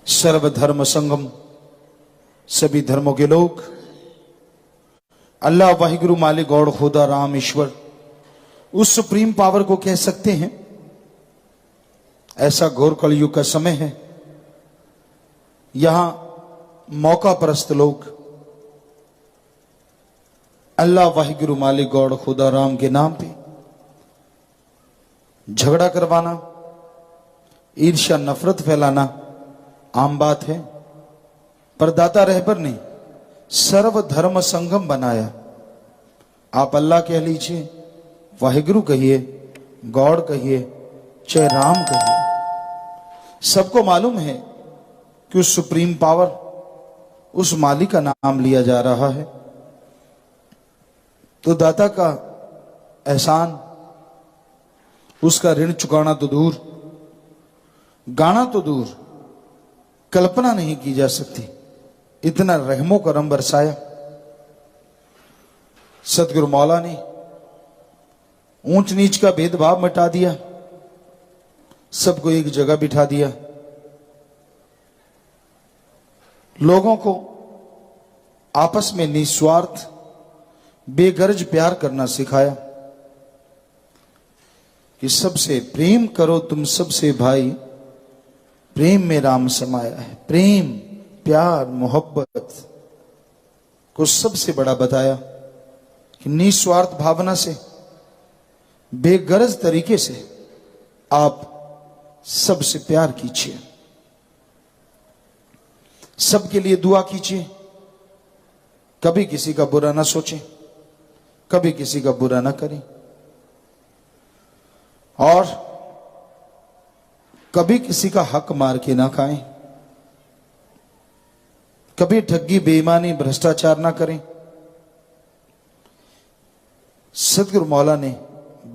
सर्वधर्म संगम, सभी धर्मों के लोग अल्लाह वाहिगुरु मालिक गॉड खुदा राम ईश्वर उस सुप्रीम पावर को कह सकते हैं। ऐसा घोर कलयुग का समय है। यहां मौका परस्त लोग अल्लाह वाहिगुरु मालिक गॉड खुदा राम के नाम पे झगड़ा करवाना, ईर्ष्या नफरत फैलाना आम बात है। पर दाता रहबर ने सर्वधर्म संगम बनाया। आप अल्लाह कह लीजिए, वाहिगुरु कहिए, गॉड कहिए, चाहे राम कहिए, सबको मालूम है कि उस सुप्रीम पावर, उस मालिक का नाम लिया जा रहा है। तो दाता का एहसान, उसका ऋण चुकाना तो दूर, गाना तो दूर, कल्पना नहीं की जा सकती। इतना रहमो करम बरसाया। सतगुरु मौला ने ऊंच नीच का भेदभाव मिटा दिया, सबको एक जगह बिठा दिया, लोगों को आपस में निस्वार्थ बेगर्ज प्यार करना सिखाया कि सबसे प्रेम करो तुम सबसे भाई, प्रेम में राम समाया है। प्रेम, प्यार, मोहब्बत को सबसे बड़ा बताया कि निस्वार्थ भावना से, बेगरज तरीके से आप सबसे प्यार कीजिए, सबके लिए दुआ कीजिए, कभी किसी का बुरा ना सोचें, कभी किसी का बुरा ना करें, और कभी किसी का हक मार के ना खाएं, कभी ठगी, बेईमानी, भ्रष्टाचार ना करें। सतगुरु मौला ने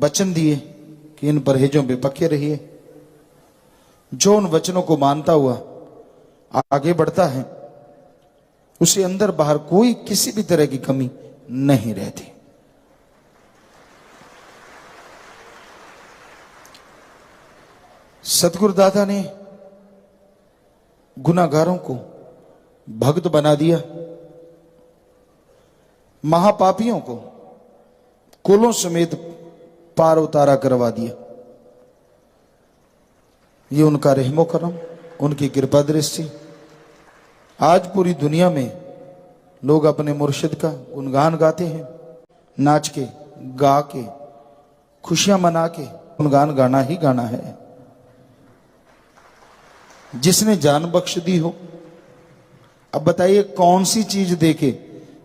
वचन दिए कि इन परहेजों पे पक्के रहिए। जो उन वचनों को मानता हुआ आगे बढ़ता है, उसे अंदर बाहर कोई किसी भी तरह की कमी नहीं रहती। सतगुरुदाता ने गुनाहगारों को भक्त बना दिया, महापापियों को कुलों समेत पार उतारा करवा दिया। ये उनका रहमो करम, उनकी कृपा दृष्टि। आज पूरी दुनिया में लोग अपने मुर्शिद का गुणगान गाते हैं, नाच के, गा के, खुशियां मना के। गुणगान गाना ही गाना है। जिसने जान बख्श दी हो, अब बताइए कौन सी चीज देके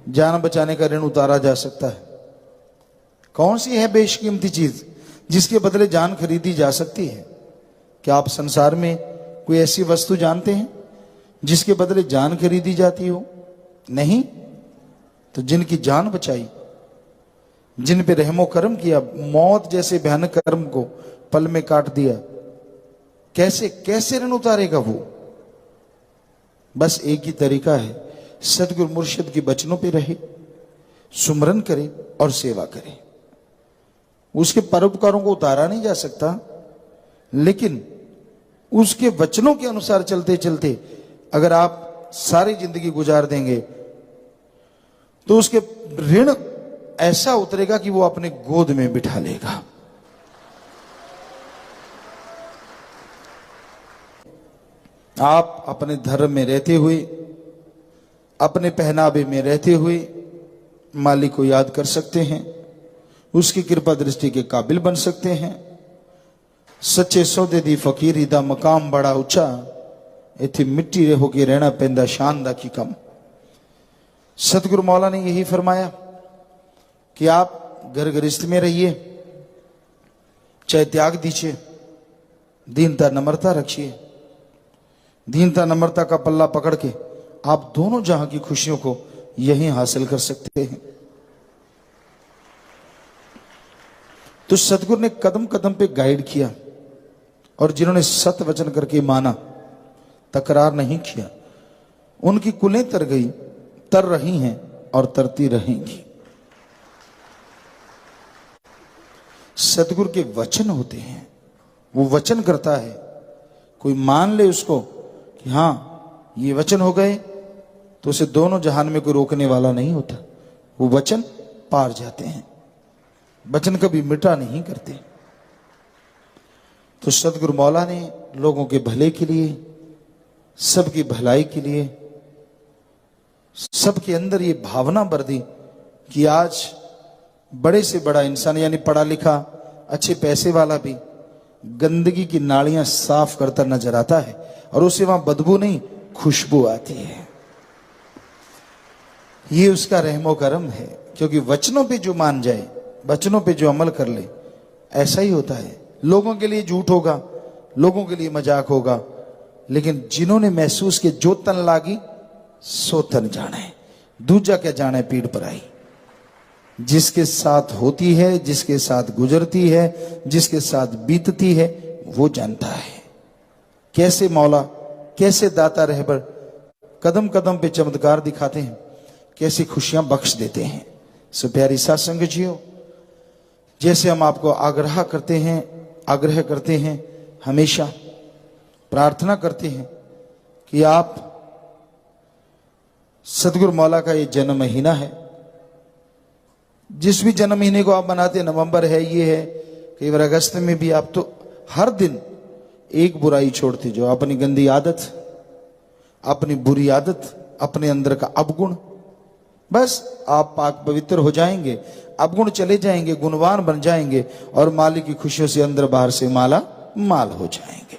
जान बचाने का ऋण उतारा जा सकता है? कौन सी है बेशकीमती चीज जिसके बदले जान खरीदी जा सकती है? क्या आप संसार में कोई ऐसी वस्तु जानते हैं जिसके बदले जान खरीदी जाती हो? नहीं। तो जिनकी जान बचाई, जिन पे रहमो करम किया, मौत जैसे भयानक कर्म को पल में काट दिया, कैसे कैसे ऋण उतारेगा वो? बस एक ही तरीका है, सतगुरु मुर्शिद के वचनों पे रहे, सुमरन करे और सेवा करे। उसके परोपकारों को उतारा नहीं जा सकता, लेकिन उसके वचनों के अनुसार चलते चलते अगर आप सारी जिंदगी गुजार देंगे तो उसके ऋण ऐसा उतरेगा कि वो अपने गोद में बिठा लेगा। आप अपने धर्म में रहते हुए, अपने पहनावे में रहते हुए मालिक को याद कर सकते हैं, उसकी कृपा दृष्टि के काबिल बन सकते हैं। सच्चे सौदे दी फकीरी दा मकाम बड़ा ऊंचा, इतनी मिट्टी रे होके रहना पैंदा शान दा की कम। सतगुरु मौला ने यही फरमाया कि आप घर गृहस्थ में रहिए, चाहे त्याग दीजिए, दीनता नम्रता रखिए। दीनता नम्रता का पल्ला पकड़ के आप दोनों जहां की खुशियों को यहीं हासिल कर सकते हैं। तो सतगुरु ने कदम कदम पे गाइड किया, और जिन्होंने सत्य वचन करके माना, तकरार नहीं किया, उनकी कुलें तर गई, तर रही हैं और तरती रहेंगी। सतगुरु के वचन होते हैं, वो वचन करता है, कोई मान ले उसको कि हाँ ये वचन हो गए तो उसे दोनों जहान में कोई रोकने वाला नहीं होता। वो वचन पार जाते हैं, वचन कभी मिटा नहीं करते। तो सदगुरु मौला ने लोगों के भले के लिए, सबकी भलाई के लिए, सबके अंदर ये भावना भर दी कि आज बड़े से बड़ा इंसान यानी पढ़ा लिखा अच्छे पैसे वाला भी गंदगी की नालियां साफ करता नजर आता है और उसे वहां बदबू नहीं खुशबू आती है। ये उसका रहमो करम है, क्योंकि वचनों पे जो मान जाए, वचनों पे जो अमल कर ले, ऐसा ही होता है। लोगों के लिए झूठ होगा, लोगों के लिए मजाक होगा, लेकिन जिन्होंने महसूस किया जो तन लागी सो तन जाने, दूजा क्या जाने पीड़ पर आई। जिसके साथ होती है, जिसके साथ गुजरती है, जिसके साथ बीतती है, वो जानता है कैसे मौला, कैसे दाता रहबर कदम कदम पे चमत्कार दिखाते हैं, कैसी खुशियां बख्श देते हैं। सो प्यारी सत्संग जियो, जैसे हम आपको आग्रह करते हैं, हमेशा प्रार्थना करते हैं कि आप सदगुरु मौला का ये जन्म महीना है, जिस भी जन्म महीने को आप मनाते हैं, नवंबर है, ये है, कई बार अगस्त में भी, आप तो हर दिन एक बुराई छोड़ते जो अपनी गंदी आदत, अपनी बुरी आदत, अपने अंदर का अवगुण, बस आप पाक पवित्र हो जाएंगे, अवगुण चले जाएंगे, गुणवान बन जाएंगे और मालिक की खुशियों से अंदर बाहर से माला माल हो जाएंगे।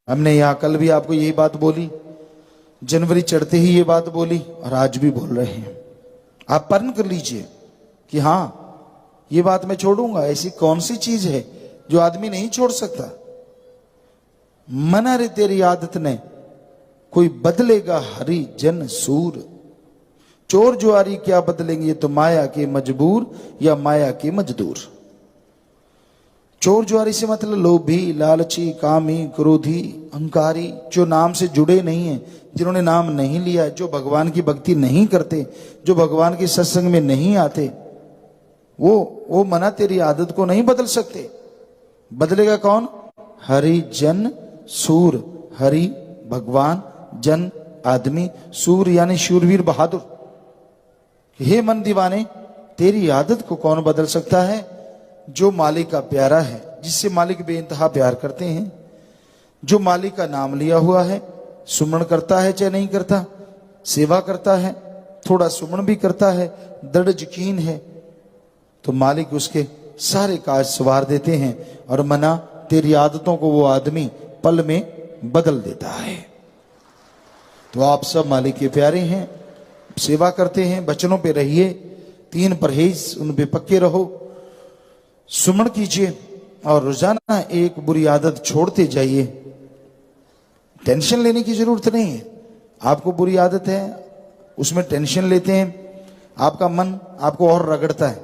हमने यहां कल भी आपको यही बात बोली, जनवरी चढ़ते ही ये बात बोली और आज भी बोल रहे हैं। आप प्रण कर लीजिए कि हां ये बात मैं छोड़ूंगा। ऐसी कौन सी चीज है जो आदमी नहीं छोड़ सकता? मना रे तेरी आदत ने कोई बदलेगा हरि जन सूर। चोर जुआरी क्या बदलेंगे, ये तो माया के मजबूर या माया के मजदूर। चोर जुआरी से मतलब लोभी, लालची, कामी, क्रोधी, अहंकारी, जो नाम से जुड़े नहीं है, जिन्होंने नाम नहीं लिया, जो भगवान की भक्ति नहीं करते, जो भगवान के सत्संग में नहीं आते, वो मना तेरी आदत को नहीं बदल सकते। बदलेगा कौन? हरि जन सूर। हरि भगवान, जन आदमी, सूर यानी शूरवीर बहादुर। हे मन दीवाने, तेरी आदत को कौन बदल सकता है? जो मालिक का प्यारा है, जिससे मालिक बेइंतहा प्यार करते हैं, जो मालिक का नाम लिया हुआ है, सुमरण करता है चाहे नहीं करता, सेवा करता है, थोड़ा सुमरण भी करता है, दृढ़ यकीन है, तो मालिक उसके सारे काज सवार देते हैं और मना तेरी आदतों को वो आदमी पल में बदल देता है। तो आप सब मालिक के प्यारे हैं, सेवा करते हैं, वचनों पे रहिए, 3 परहेज उन पे पक्के रहो, सुमरण कीजिए और रोजाना एक बुरी आदत छोड़ते जाइए। टेंशन लेने की जरूरत नहीं है। आपको बुरी आदत है, उसमें टेंशन लेते हैं, आपका मन आपको और रगड़ता है।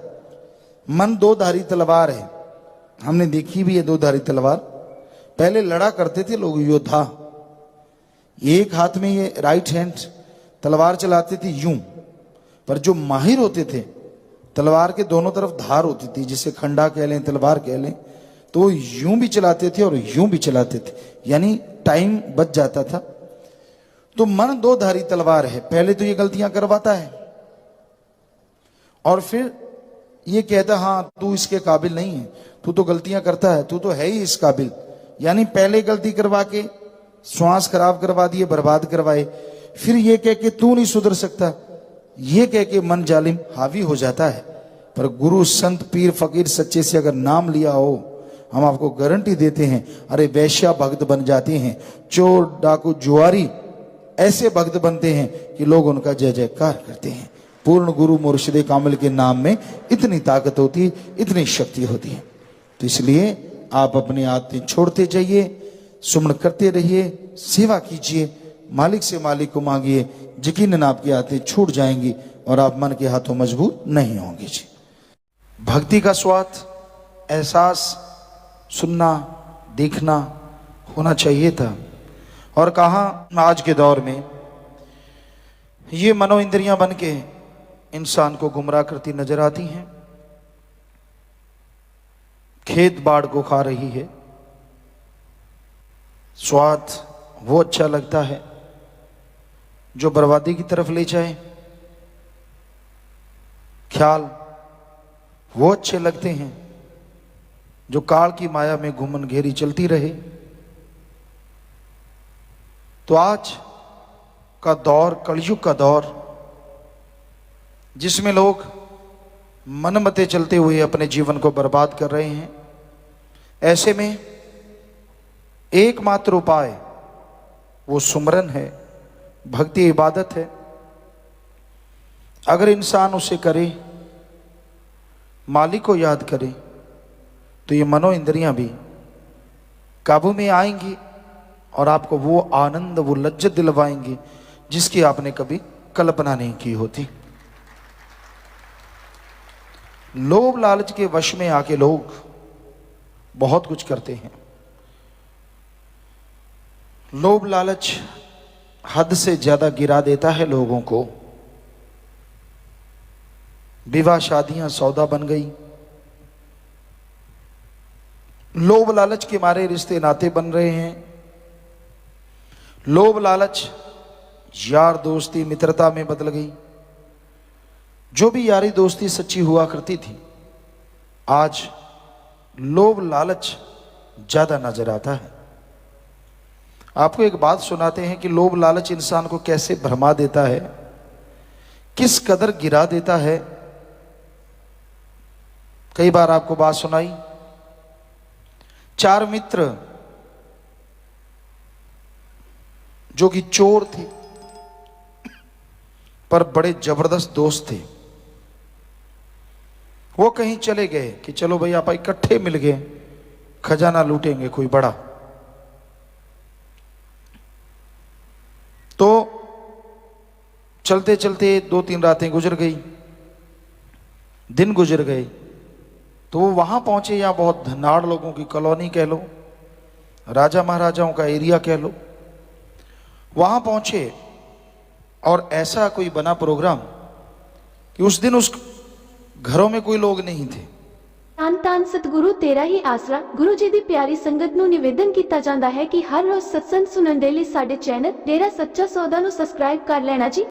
मन 2-धारी तलवार है, हमने देखी भी है 2-धारी तलवार। पहले लड़ा करते थे लोग, योद्धा, एक हाथ में ये राइट हैंड तलवार चलाते थे यूं, पर जो माहिर होते थे, तलवार के दोनों तरफ धार होती थी, जिसे खंडा कह लें, तलवार कह लें, तो वो यूं भी चलाते थे और यूं भी चलाते थे, यानी टाइम बच जाता था। तो मन 2-धारी तलवार है। पहले तो ये गलतियां करवाता है और फिर ये कहता हां तू इसके काबिल नहीं है, तू तो गलतियां करता है, तू तो है ही इस काबिल। यानी पहले गलती करवा के श्वास खराब करवा दिए, बर्बाद करवाए, फिर ये कह के तू नहीं सुधर सकता, ये कह के मन जालिम हावी हो जाता है। पर गुरु, संत, पीर, फकीर सच्चे से अगर नाम लिया हो, हम आपको गारंटी देते हैं, अरे वैश्या भक्त बन जाते हैं, चोर, डाकू, जुआरी ऐसे भक्त बनते हैं कि लोग उनका जय जयकार करते हैं। पूर्ण गुरु मुर्शिद कामिल के नाम में इतनी ताकत होती है, इतनी शक्ति होती है। तो इसलिए आप अपनी आदतें छोड़ते जाइए, सुमरण करते रहिए, सेवा कीजिए, मालिक से मालिक को मांगिए, यकीनन आपकी आदतें छूट जाएंगी और आप मन के हाथों मजबूत नहीं होंगे। जी, भक्ति का स्वाद, एहसास, सुनना, देखना होना चाहिए था। और कहाँ आज के दौर में ये मनो इंद्रियां बन के इंसान को गुमराह करती नजर आती हैं, खेत बाढ़ को खा रही है। स्वाद वो अच्छा लगता है जो बर्बादी की तरफ ले जाए? ख्याल वो अच्छे लगते हैं जो काल की माया में घूमन घेरी चलती रहे? तो आज का दौर कलयुग का दौर, जिसमें लोग मनमते चलते हुए अपने जीवन को बर्बाद कर रहे हैं, ऐसे में एकमात्र उपाय वो सुमरन है, भक्ति इबादत है। अगर इंसान उसे करे, मालिक को याद करे, तो ये मनो इंद्रियां भी काबू में आएंगी और आपको वो आनंद, वो लज्जत दिलवाएंगी जिसकी आपने कभी कल्पना नहीं की होती। लोभ लालच के वश में आके लोग बहुत कुछ करते हैं। लोभ लालच हद से ज्यादा गिरा देता है लोगों को। विवाह शादियां सौदा बन गई। लोभ लालच के मारे रिश्ते नाते बन रहे हैं। लोभ लालच यार दोस्ती मित्रता में बदल गई। जो भी यारी दोस्ती सच्ची हुआ करती थी, आज लोभ लालच ज्यादा नजर आता है। आपको एक बात सुनाते हैं कि लोभ लालच इंसान को कैसे भरमा देता है, किस कदर गिरा देता है। कई बार आपको बात सुनाई, 4 मित्र जो कि चोर थे पर बड़े जबरदस्त दोस्त थे। वो कहीं चले गए कि चलो भाई आप इकट्ठे मिल गए, खजाना लूटेंगे कोई बड़ा। तो चलते चलते 2-3 रातें गुजर गई, दिन गुजर गए। तो वो वहां पहुंचे, या बहुत धनाढ़ लोगों की कॉलोनी कह लो, राजा महाराजाओं का एरिया कह लो, वहां पहुंचे और ऐसा कोई बना प्रोग्राम कि उस दिन उस घरों में कोई लोग नहीं थे। ਧੰਨ ਧੰਨ ਸਤਿਗੁਰੂ ਤੇਰਾ ਹੀ ਆਸਰਾ। ਗੁਰੂ ਜੀ ਦੀ ਪਿਆਰੀ ਸੰਗਤ ਨੂੰ ਨਿਵੇਦਨ ਕੀਤਾ ਜਾਂਦਾ ਹੈ ਕਿ ਹਰ ਰੋਜ਼ ਸਤਸੰਗ ਸੁਣਨ ਦੇ ਲਈ ਸਾਡੇ ਚੈਨਲ ਡੇਰਾ ਸੱਚਾ ਸੌਦਾ ਨੂੰ ਸਬਸਕ੍ਰਾਈਬ ਕਰ ਲੈਣਾ ਜੀ।